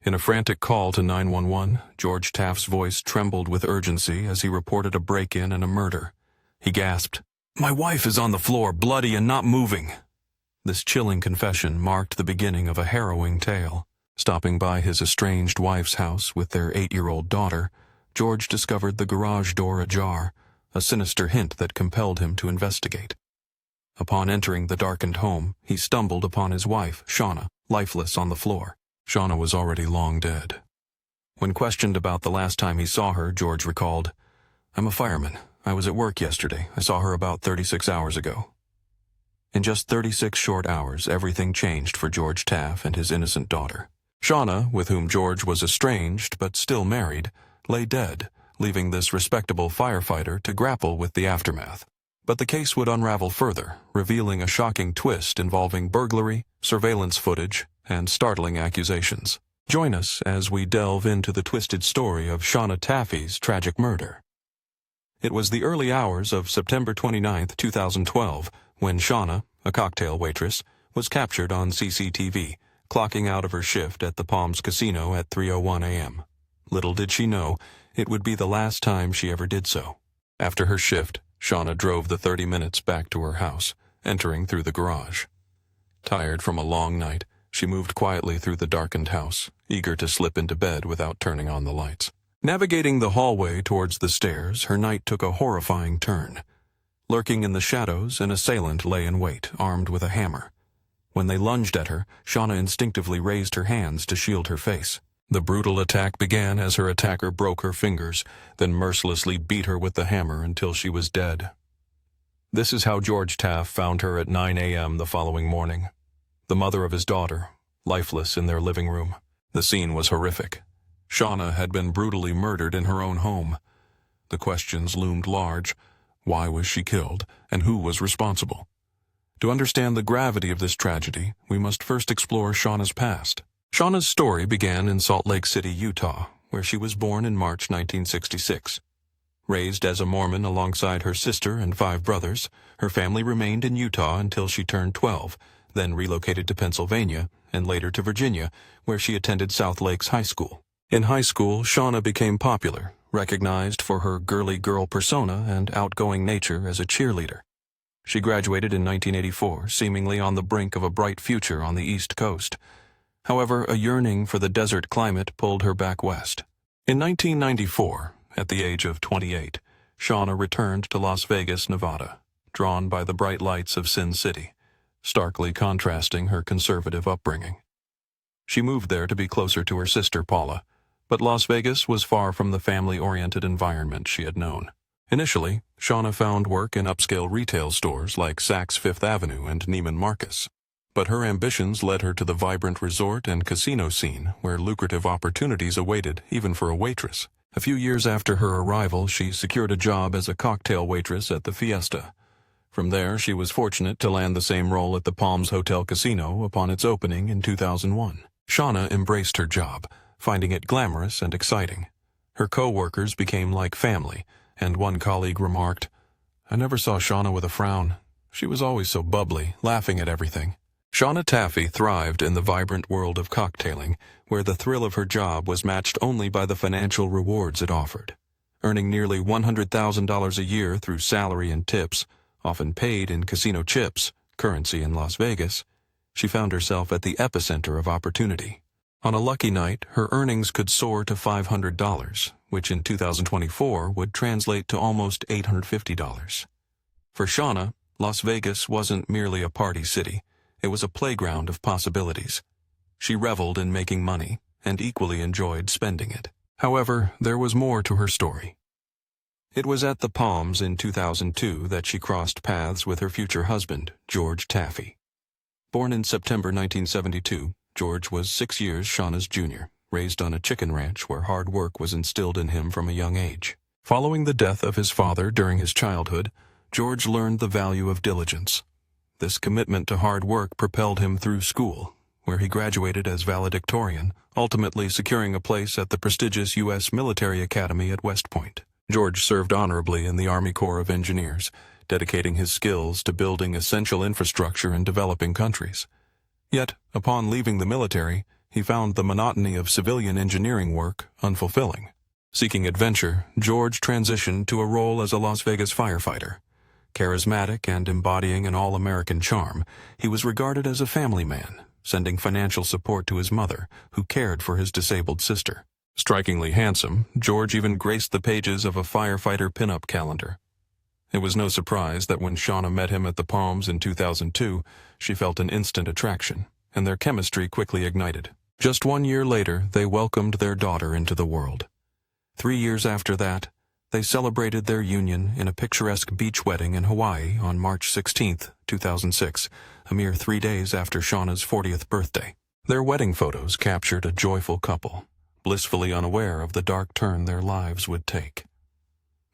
In a frantic call to 911, George Taft's voice trembled with urgency as he reported a break-in and a murder. He gasped, "My wife is on the floor, bloody and not moving." This chilling confession marked the beginning of a harrowing tale. Stopping by his estranged wife's house with their 8-year-old daughter, George discovered the garage door ajar, a sinister hint that compelled him to investigate. Upon entering the darkened home, he stumbled upon his wife, Shauna, lifeless on the floor. Shauna was already long dead. When questioned about the last time he saw her, George recalled, "I'm a fireman. I was at work yesterday. I saw her about 36 hours ago." In just 36 short hours, everything changed for George Taft and his innocent daughter. Shauna, with whom George was estranged but still married, lay dead, leaving this respectable firefighter to grapple with the aftermath. But the case would unravel further, revealing a shocking twist involving burglary, surveillance footage, and startling accusations. Join us as we delve into the twisted story of Shauna Taffy's tragic murder. It was the early hours of September 29, 2012, when Shauna, a cocktail waitress, was captured on CCTV, clocking out of her shift at the Palms Casino at 3:01 a.m. Little did she know, it would be the last time she ever did so. After her shift, Shauna drove the 30 minutes back to her house, entering through the garage. Tired from a long night, she moved quietly through the darkened house, eager to slip into bed without turning on the lights. Navigating the hallway towards the stairs, her night took a horrifying turn. Lurking in the shadows, an assailant lay in wait, armed with a hammer. When they lunged at her, Shauna instinctively raised her hands to shield her face. The brutal attack began as her attacker broke her fingers, then mercilessly beat her with the hammer until she was dead. This is how George Taft found her at 9 a.m. the following morning. The mother of his daughter, lifeless in their living room. The scene was horrific. Shauna had been brutally murdered in her own home. The questions loomed large. Why was she killed, and who was responsible? To understand the gravity of this tragedy, we must first explore Shauna's past. Shauna's story began in Salt Lake City, Utah, where she was born in March 1966. Raised as a Mormon alongside her sister and 5 brothers, her family remained in Utah until she turned 12, then relocated to Pennsylvania, and later to Virginia, where she attended South Lakes High School. In high school, Shauna became popular, recognized for her girly girl persona and outgoing nature as a cheerleader. She graduated in 1984, seemingly on the brink of a bright future on the East Coast. However, a yearning for the desert climate pulled her back west. In 1994, at the age of 28, Shauna returned to Las Vegas, Nevada, drawn by the bright lights of Sin City, starkly contrasting her conservative upbringing. She moved there to be closer to her sister Paula, but Las Vegas was far from the family-oriented environment she had known. Initially, Shauna found work in upscale retail stores like Saks Fifth Avenue and Neiman Marcus. But her ambitions led her to the vibrant resort and casino scene, where lucrative opportunities awaited even for a waitress. A few years after her arrival, she secured a job as a cocktail waitress at the Fiesta. From there, she was fortunate to land the same role at the Palms Hotel Casino upon its opening in 2001. Shauna embraced her job, finding it glamorous and exciting. Her co-workers became like family, and one colleague remarked, "I never saw Shauna with a frown. She was always so bubbly, laughing at everything." Shauna Taffy thrived in the vibrant world of cocktailing, where the thrill of her job was matched only by the financial rewards it offered. Earning nearly $100,000 a year through salary and tips, often paid in casino chips, currency in Las Vegas, she found herself at the epicenter of opportunity. On a lucky night, her earnings could soar to $500, which in 2024 would translate to almost $850. For Shauna, Las Vegas wasn't merely a party city. It was a playground of possibilities. She reveled in making money and equally enjoyed spending it. However, there was more to her story. It was at the Palms in 2002 that she crossed paths with her future husband, George Taffy. Born in September 1972, George was 6 years Shauna's junior, raised on a chicken ranch where hard work was instilled in him from a young age. Following the death of his father during his childhood, George learned the value of diligence. This commitment to hard work propelled him through school, where he graduated as valedictorian, ultimately securing a place at the prestigious U.S. Military Academy at West Point. George served honorably in the Army Corps of Engineers, dedicating his skills to building essential infrastructure in developing countries. Yet, upon leaving the military, he found the monotony of civilian engineering work unfulfilling. Seeking adventure, George transitioned to a role as a Las Vegas firefighter. Charismatic and embodying an all-American charm, he was regarded as a family man, sending financial support to his mother, who cared for his disabled sister. Strikingly handsome, George even graced the pages of a firefighter pinup calendar. It was no surprise that when Shauna met him at the Palms in 2002, she felt an instant attraction, and their chemistry quickly ignited. Just 1 year later, they welcomed their daughter into the world. 3 years after that, they celebrated their union in a picturesque beach wedding in Hawaii on March 16, 2006, a mere 3 days after Shauna's 40th birthday. Their wedding photos captured a joyful couple, blissfully unaware of the dark turn their lives would take.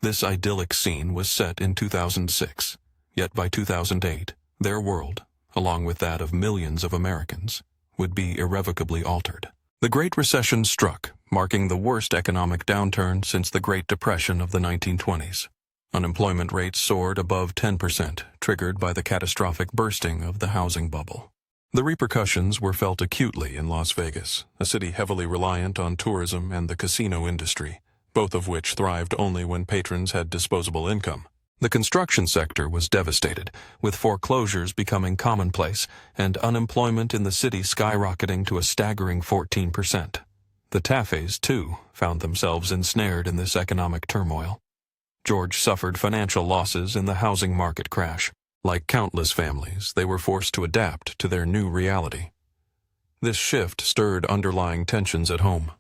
This idyllic scene was set in 2006, yet by 2008, their world, along with that of millions of Americans, would be irrevocably altered. The Great Recession struck, marking the worst economic downturn since the Great Depression of the 1920s. Unemployment rates soared above 10%, triggered by the catastrophic bursting of the housing bubble. The repercussions were felt acutely in Las Vegas, a city heavily reliant on tourism and the casino industry, both of which thrived only when patrons had disposable income. The construction sector was devastated, with foreclosures becoming commonplace and unemployment in the city skyrocketing to a staggering 14%. The Taffes, too, found themselves ensnared in this economic turmoil. George suffered financial losses in the housing market crash. Like countless families, they were forced to adapt to their new reality. This shift stirred underlying tensions at home.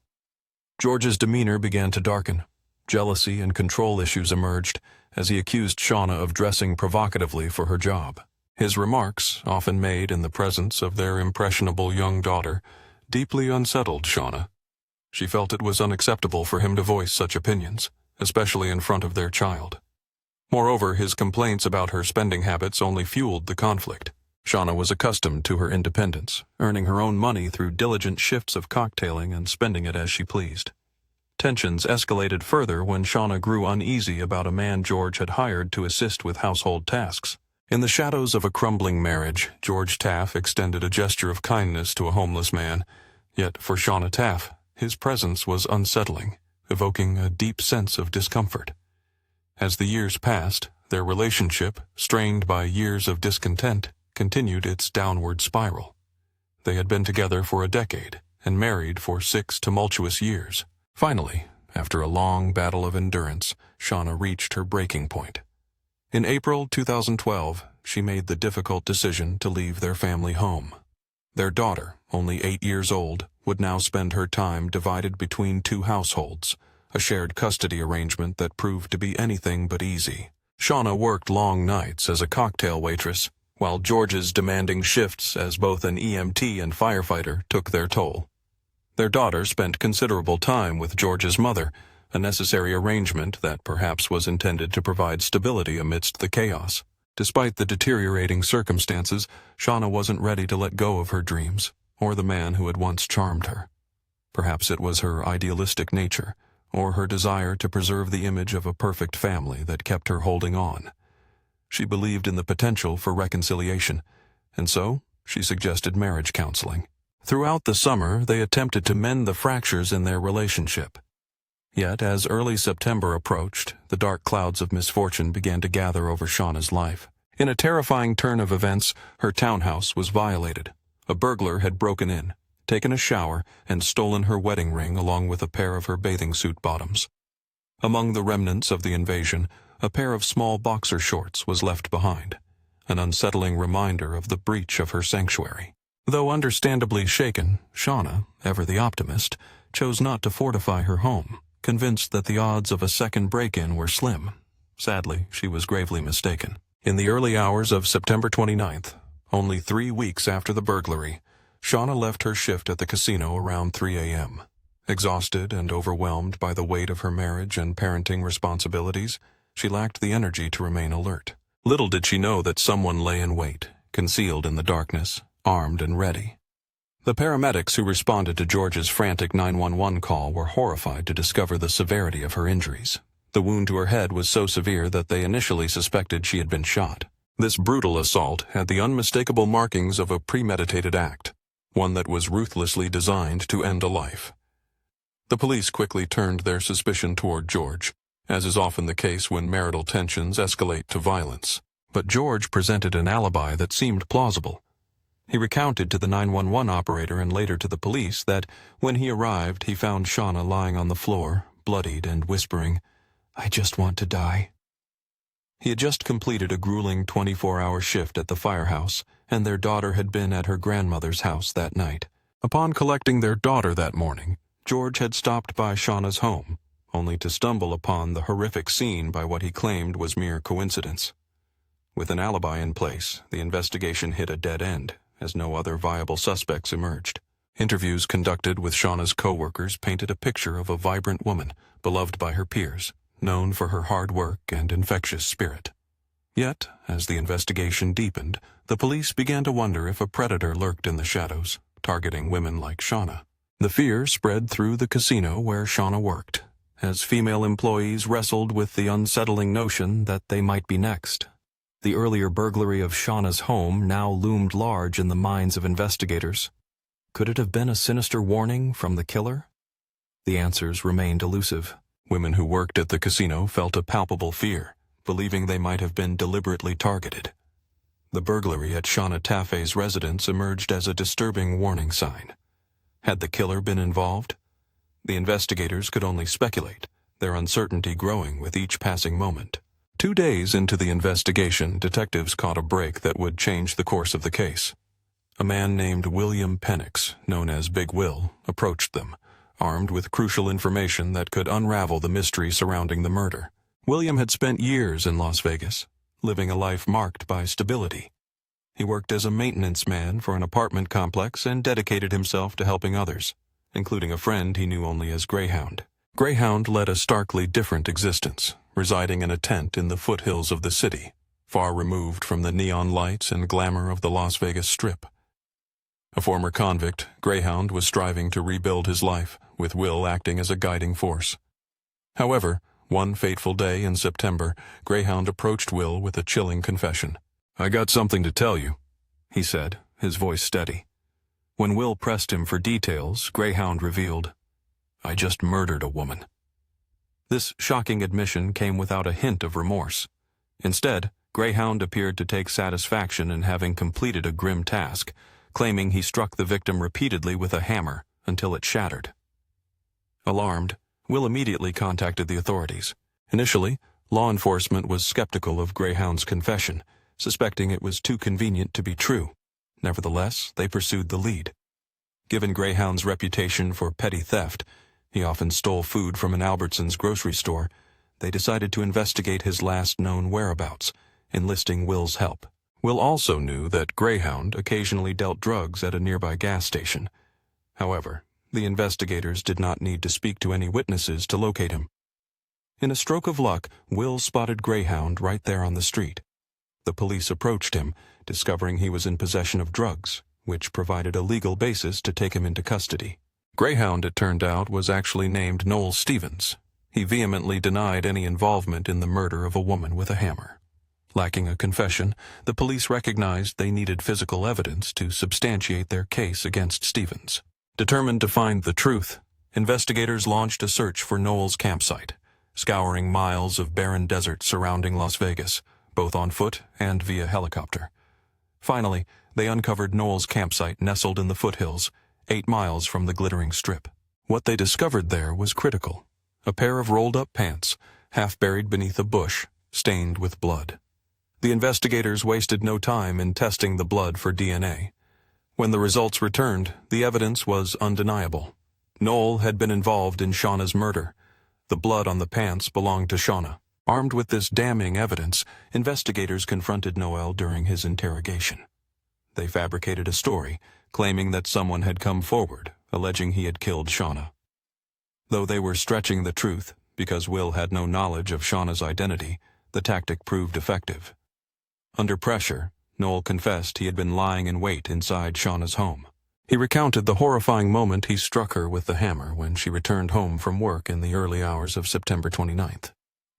George's demeanor began to darken. Jealousy and control issues emerged as he accused Shauna of dressing provocatively for her job. His remarks, often made in the presence of their impressionable young daughter, deeply unsettled Shauna. She felt it was unacceptable for him to voice such opinions, especially in front of their child. Moreover, his complaints about her spending habits only fueled the conflict. Shauna was accustomed to her independence, earning her own money through diligent shifts of cocktailing and spending it as she pleased. Tensions escalated further when Shauna grew uneasy about a man George had hired to assist with household tasks. In the shadows of a crumbling marriage, George Taff extended a gesture of kindness to a homeless man. Yet for Shauna Taff, his presence was unsettling, evoking a deep sense of discomfort. As the years passed, their relationship, strained by years of discontent, continued its downward spiral. They had been together for a decade and married for 6 tumultuous years. Finally, after a long battle of endurance, Shauna reached her breaking point. In April 2012, she made the difficult decision to leave their family home. Their daughter, only 8 years old, would now spend her time divided between 2 households, a shared custody arrangement that proved to be anything but easy. Shauna worked long nights as a cocktail waitress, while George's demanding shifts as both an EMT and firefighter took their toll. Their daughter spent considerable time with George's mother, a necessary arrangement that perhaps was intended to provide stability amidst the chaos. Despite the deteriorating circumstances, Shauna wasn't ready to let go of her dreams, or the man who had once charmed her. Perhaps it was her idealistic nature, or her desire to preserve the image of a perfect family that kept her holding on. She believed in the potential for reconciliation, and so she suggested marriage counseling. Throughout the summer, they attempted to mend the fractures in their relationship. Yet, as early September approached, the dark clouds of misfortune began to gather over Shauna's life. In a terrifying turn of events, her townhouse was violated. A burglar had broken in, taken a shower, and stolen her wedding ring along with a pair of her bathing suit bottoms. Among the remnants of the invasion, a pair of small boxer shorts was left behind, an unsettling reminder of the breach of her sanctuary. Though understandably shaken, Shauna, ever the optimist, chose not to fortify her home, convinced that the odds of a second break-in were slim. Sadly, she was gravely mistaken. In the early hours of September 29th, only 3 weeks after the burglary, Shauna left her shift at the casino around 3 a.m. Exhausted and overwhelmed by the weight of her marriage and parenting responsibilities, she lacked the energy to remain alert. Little did she know that someone lay in wait, concealed in the darkness, armed and ready. The paramedics who responded to George's frantic 911 call were horrified to discover the severity of her injuries. The wound to her head was so severe that they initially suspected she had been shot. This brutal assault had the unmistakable markings of a premeditated act. one that was ruthlessly designed to end a life. The police quickly turned their suspicion toward George, as is often the case when marital tensions escalate to violence. But George presented an alibi that seemed plausible. He recounted to the 911 operator and later to the police that when he arrived, he found Shauna lying on the floor, bloodied and whispering, "I just want to die." He had just completed a grueling 24-hour shift at the firehouse, and their daughter had been at her grandmother's house that night. Upon collecting their daughter that morning, George had stopped by Shauna's home, only to stumble upon the horrific scene by what he claimed was mere coincidence. With an alibi in place, the investigation hit a dead end, as no other viable suspects emerged. Interviews conducted with Shauna's co-workers painted a picture of a vibrant woman, beloved by her peers, known for her hard work and infectious spirit. Yet, as the investigation deepened, the police began to wonder if a predator lurked in the shadows, targeting women like Shauna. The fear spread through the casino where Shauna worked, as female employees wrestled with the unsettling notion that they might be next. The earlier burglary of Shauna's home now loomed large in the minds of investigators. Could it have been a sinister warning from the killer? The answers remained elusive. Women who worked at the casino felt a palpable fear, believing they might have been deliberately targeted. The burglary at Shauna Taffe's residence emerged as a disturbing warning sign. Had the killer been involved? The investigators could only speculate, their uncertainty growing with each passing moment. 2 days into the investigation, detectives caught a break that would change the course of the case. A man named William Penix, known as Big Will, approached them, armed with crucial information that could unravel the mystery surrounding the murder. William had spent years in Las Vegas, living a life marked by stability. He worked as a maintenance man for an apartment complex and dedicated himself to helping others, including a friend he knew only as Greyhound. Greyhound led a starkly different existence, residing in a tent in the foothills of the city, far removed from the neon lights and glamour of the Las Vegas Strip. A former convict, Greyhound was striving to rebuild his life, with Will acting as a guiding force. However, one fateful day in September, Greyhound approached Will with a chilling confession. "I got something to tell you," he said, his voice steady. When Will pressed him for details, Greyhound revealed, "I just murdered a woman." This shocking admission came without a hint of remorse. Instead, Greyhound appeared to take satisfaction in having completed a grim task, claiming he struck the victim repeatedly with a hammer until it shattered. Alarmed, Will immediately contacted the authorities. Initially, law enforcement was skeptical of Greyhound's confession, suspecting it was too convenient to be true. Nevertheless, they pursued the lead. Given Greyhound's reputation for petty theft, he often stole food from an Albertsons grocery store, they decided to investigate his last known whereabouts, enlisting Will's help. Will also knew that Greyhound occasionally dealt drugs at a nearby gas station. However, the investigators did not need to speak to any witnesses to locate him. In a stroke of luck, Will spotted Greyhound right there on the street. The police approached him, discovering he was in possession of drugs, which provided a legal basis to take him into custody. Greyhound, it turned out, was actually named Noel Stevens. He vehemently denied any involvement in the murder of a woman with a hammer. Lacking a confession, the police recognized they needed physical evidence to substantiate their case against Stevens. Determined to find the truth, investigators launched a search for Noel's campsite, scouring miles of barren desert surrounding Las Vegas, both on foot and via helicopter. Finally, they uncovered Noel's campsite nestled in the foothills, 8 miles from the glittering strip. What they discovered there was critical. A pair of rolled-up pants, half buried beneath a bush, stained with blood. The investigators wasted no time in testing the blood for DNA. When the results returned, the evidence was undeniable. Noel had been involved in Shauna's murder. The blood on the pants belonged to Shauna. Armed with this damning evidence, investigators confronted Noel during his interrogation. They fabricated a story, claiming that someone had come forward, alleging he had killed Shauna. Though they were stretching the truth, because Will had no knowledge of Shauna's identity, the tactic proved effective. Under pressure, Noel confessed he had been lying in wait inside Shauna's home. He recounted the horrifying moment he struck her with the hammer when she returned home from work in the early hours of September 29th.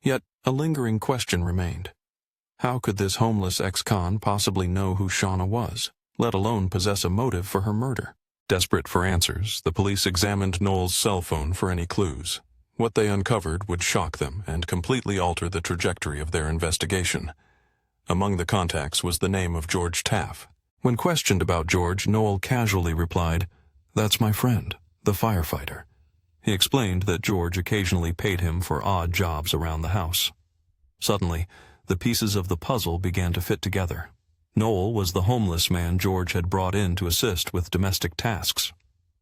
Yet, a lingering question remained. How could this homeless ex-con possibly know who Shauna was, let alone possess a motive for her murder? Desperate for answers, the police examined Noel's cell phone for any clues. What they uncovered would shock them and completely alter the trajectory of their investigation. Among the contacts was the name of George Taff. When questioned about George, Noel casually replied, "That's my friend, the firefighter." He explained that George occasionally paid him for odd jobs around the house. Suddenly, the pieces of the puzzle began to fit together. Noel was the homeless man George had brought in to assist with domestic tasks.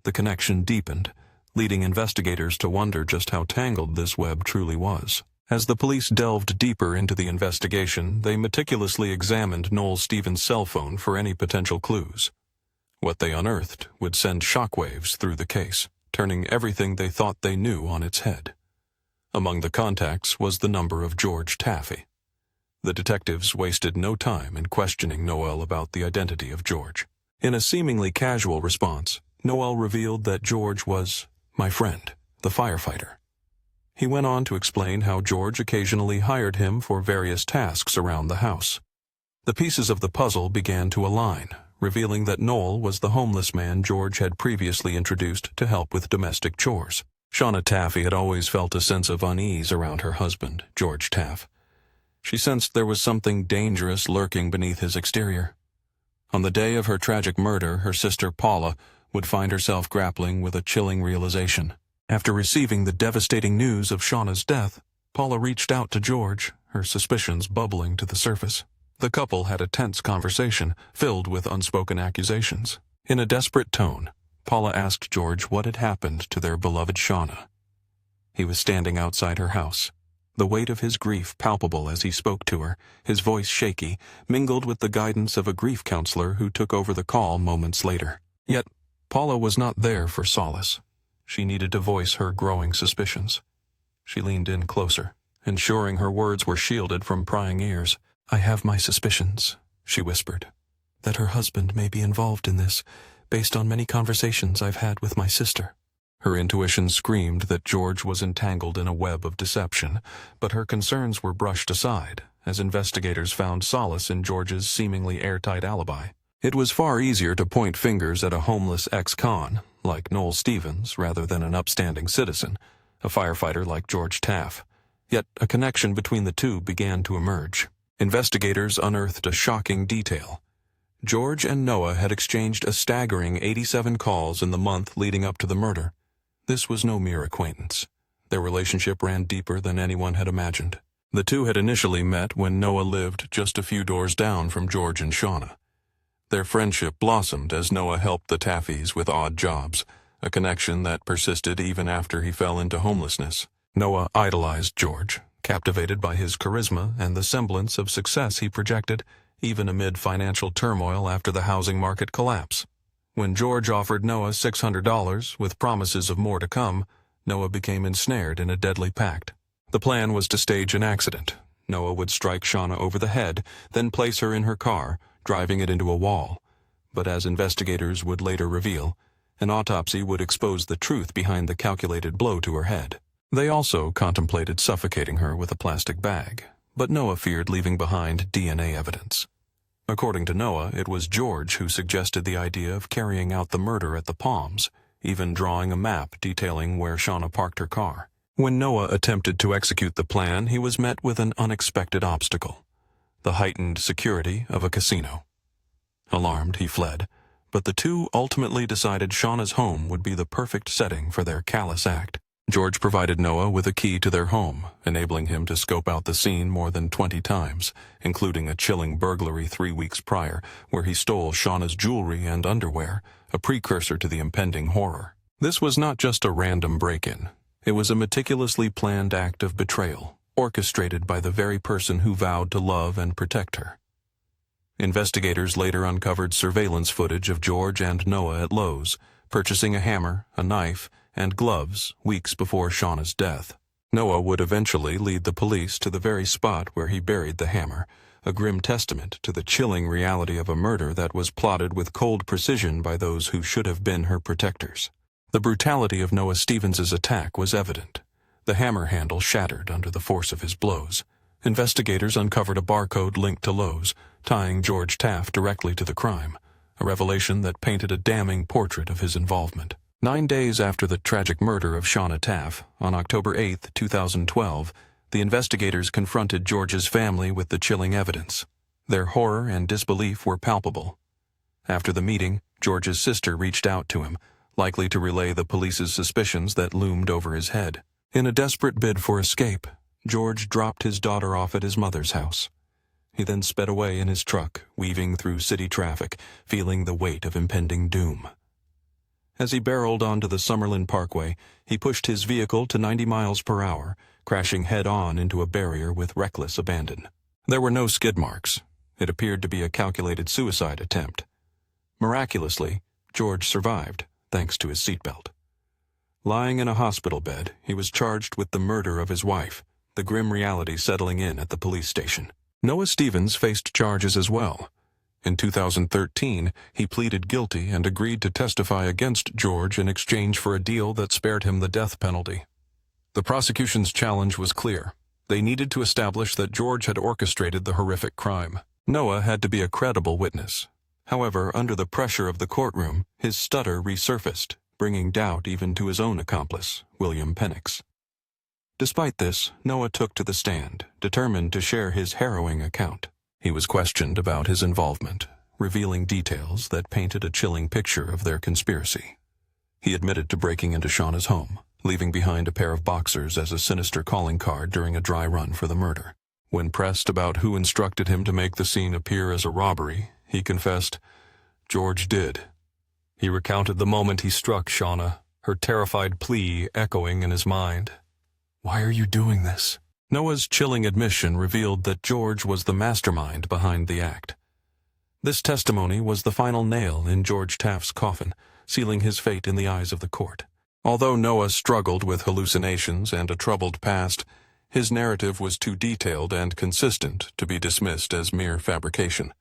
The connection deepened, leading investigators to wonder just how tangled this web truly was. As the police delved deeper into the investigation, they meticulously examined Noel Stevens' cell phone for any potential clues. What they unearthed would send shockwaves through the case, turning everything they thought they knew on its head. Among the contacts was the number of George Taffy. The detectives wasted no time in questioning Noel about the identity of George. In a seemingly casual response, Noel revealed that George was my friend, the firefighter. He went on to explain how George occasionally hired him for various tasks around the house. The pieces of the puzzle began to align, revealing that Noel was the homeless man George had previously introduced to help with domestic chores. Shauna Taffy had always felt a sense of unease around her husband, George Taff. She sensed there was something dangerous lurking beneath his exterior. On the day of her tragic murder, her sister Paula would find herself grappling with a chilling realization. After receiving the devastating news of Shauna's death, Paula reached out to George, her suspicions bubbling to the surface. The couple had a tense conversation, filled with unspoken accusations. In a desperate tone, Paula asked George what had happened to their beloved Shauna. He was standing outside her house, the weight of his grief palpable as he spoke to her, his voice shaky, mingled with the guidance of a grief counselor who took over the call moments later. Yet, Paula was not there for solace. She needed to voice her growing suspicions. She leaned in closer, ensuring her words were shielded from prying ears. "I have my suspicions," she whispered, "that her husband may be involved in this, based on many conversations I've had with my sister." Her intuition screamed that George was entangled in a web of deception, but her concerns were brushed aside, as investigators found solace in George's seemingly airtight alibi. It was far easier to point fingers at a homeless ex-con, like Noel Stevens, rather than an upstanding citizen, a firefighter like George Taff. Yet a connection between the two began to emerge. Investigators unearthed a shocking detail. George and Noah had exchanged a staggering 87 calls in the month leading up to the murder. This was no mere acquaintance. Their relationship ran deeper than anyone had imagined. The two had initially met when Noah lived just a few doors down from George and Shauna. Their friendship blossomed as Noah helped the Taffys with odd jobs, a connection that persisted even after he fell into homelessness. Noah idolized George, captivated by his charisma and the semblance of success he projected, even amid financial turmoil after the housing market collapse. When George offered Noah $600 with promises of more to come, Noah became ensnared in a deadly pact. The plan was to stage an accident. Noah would strike Shauna over the head, then place her in her car, driving it into a wall. But as investigators would later reveal, an autopsy would expose the truth behind the calculated blow to her head. They also contemplated suffocating her with a plastic bag, but Noah feared leaving behind DNA evidence. According to Noah, it was George who suggested the idea of carrying out the murder at the Palms, even drawing a map detailing where Shauna parked her car. When Noah attempted to execute the plan, he was met with an unexpected obstacle: the heightened security of a casino. Alarmed, he fled, but the two ultimately decided Shauna's home would be the perfect setting for their callous act. George provided Noah with a key to their home, enabling him to scope out the scene more than 20 times, including a chilling burglary 3 weeks prior, where he stole Shauna's jewelry and underwear, a precursor to the impending horror. This was not just a random break-in. It was a meticulously planned act of betrayal, orchestrated by the very person who vowed to love and protect her. Investigators later uncovered surveillance footage of George and Noah at Lowe's, purchasing a hammer, a knife, and gloves weeks before Shauna's death. Noah would eventually lead the police to the very spot where he buried the hammer, a grim testament to the chilling reality of a murder that was plotted with cold precision by those who should have been her protectors. The brutality of Noah Stevens' attack was evident. The hammer handle shattered under the force of his blows. Investigators uncovered a barcode linked to Lowe's, tying George Taff directly to the crime, a revelation that painted a damning portrait of his involvement. 9 days after the tragic murder of Shauna Taff, on October 8, 2012, the investigators confronted George's family with the chilling evidence. Their horror and disbelief were palpable. After the meeting, George's sister reached out to him, likely to relay the police's suspicions that loomed over his head. In a desperate bid for escape, George dropped his daughter off at his mother's house. He then sped away in his truck, weaving through city traffic, feeling the weight of impending doom. As he barreled onto the Summerlin Parkway, he pushed his vehicle to 90 miles per hour, crashing head-on into a barrier with reckless abandon. There were no skid marks. It appeared to be a calculated suicide attempt. Miraculously, George survived, thanks to his seatbelt. Lying in a hospital bed, he was charged with the murder of his wife, the grim reality settling in at the police station. Noah Stevens faced charges as well. In 2013, he pleaded guilty and agreed to testify against George in exchange for a deal that spared him the death penalty. The prosecution's challenge was clear. They needed to establish that George had orchestrated the horrific crime. Noah had to be a credible witness. However, under the pressure of the courtroom, his stutter resurfaced, bringing doubt even to his own accomplice, William Penix. Despite this, Noah took to the stand, determined to share his harrowing account. He was questioned about his involvement, revealing details that painted a chilling picture of their conspiracy. He admitted to breaking into Shauna's home, leaving behind a pair of boxers as a sinister calling card during a dry run for the murder. When pressed about who instructed him to make the scene appear as a robbery, he confessed, "George did." He recounted the moment he struck Shauna, her terrified plea echoing in his mind. "Why are you doing this?" Noah's chilling admission revealed that George was the mastermind behind the act. This testimony was the final nail in George Taft's coffin, sealing his fate in the eyes of the court. Although Noah struggled with hallucinations and a troubled past, his narrative was too detailed and consistent to be dismissed as mere fabrication.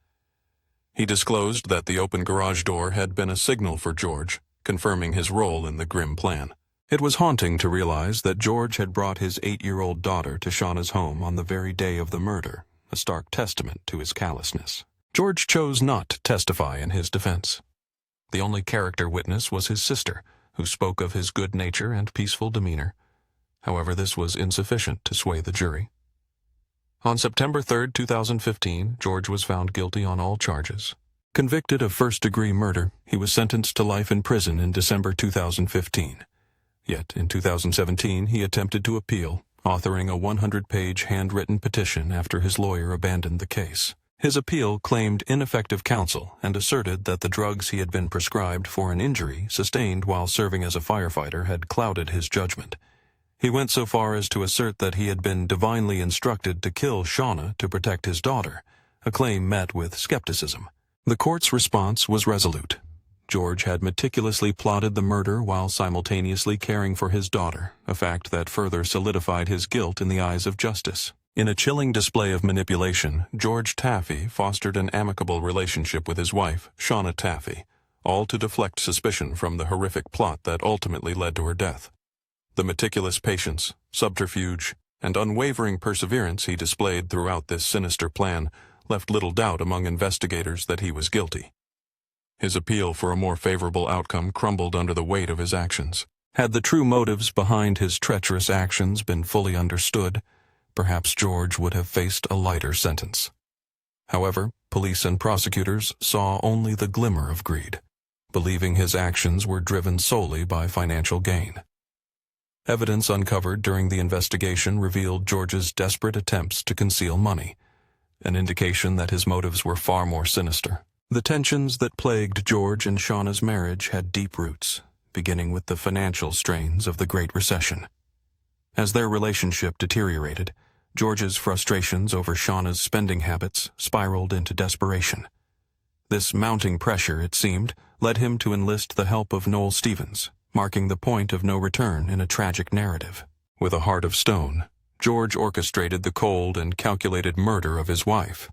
He disclosed that the open garage door had been a signal for George, confirming his role in the grim plan. It was haunting to realize that George had brought his 8-year-old daughter to Shauna's home on the very day of the murder, a stark testament to his callousness. George chose not to testify in his defense. The only character witness was his sister, who spoke of his good nature and peaceful demeanor. However, this was insufficient to sway the jury. On September 3, 2015, George was found guilty on all charges. Convicted of first-degree murder, he was sentenced to life in prison in December 2015. Yet, in 2017, he attempted to appeal, authoring a 100-page handwritten petition after his lawyer abandoned the case. His appeal claimed ineffective counsel and asserted that the drugs he had been prescribed for an injury sustained while serving as a firefighter had clouded his judgment. He went so far as to assert that he had been divinely instructed to kill Shauna to protect his daughter, a claim met with skepticism. The court's response was resolute. George had meticulously plotted the murder while simultaneously caring for his daughter, a fact that further solidified his guilt in the eyes of justice. In a chilling display of manipulation, George Taffy fostered an amicable relationship with his wife, Shauna Taffy, all to deflect suspicion from the horrific plot that ultimately led to her death. The meticulous patience, subterfuge, and unwavering perseverance he displayed throughout this sinister plan left little doubt among investigators that he was guilty. His appeal for a more favorable outcome crumbled under the weight of his actions. Had the true motives behind his treacherous actions been fully understood, perhaps George would have faced a lighter sentence. However, police and prosecutors saw only the glimmer of greed, believing his actions were driven solely by financial gain. Evidence uncovered during the investigation revealed George's desperate attempts to conceal money, an indication that his motives were far more sinister. The tensions that plagued George and Shauna's marriage had deep roots, beginning with the financial strains of the Great Recession. As their relationship deteriorated, George's frustrations over Shauna's spending habits spiraled into desperation. This mounting pressure, it seemed, led him to enlist the help of Noel Stevens, marking the point of no return in a tragic narrative. With a heart of stone, George orchestrated the cold and calculated murder of his wife.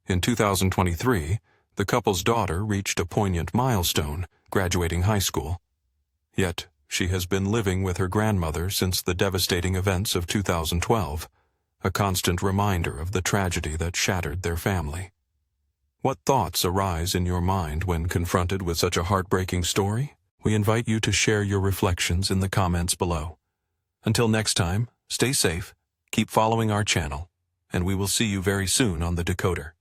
In 2023, the couple's daughter reached a poignant milestone, graduating high school. Yet, she has been living with her grandmother since the devastating events of 2012, a constant reminder of the tragedy that shattered their family. What thoughts arise in your mind when confronted with such a heartbreaking story? We invite you to share your reflections in the comments below. Until next time, stay safe, keep following our channel, and we will see you very soon on The Decoder.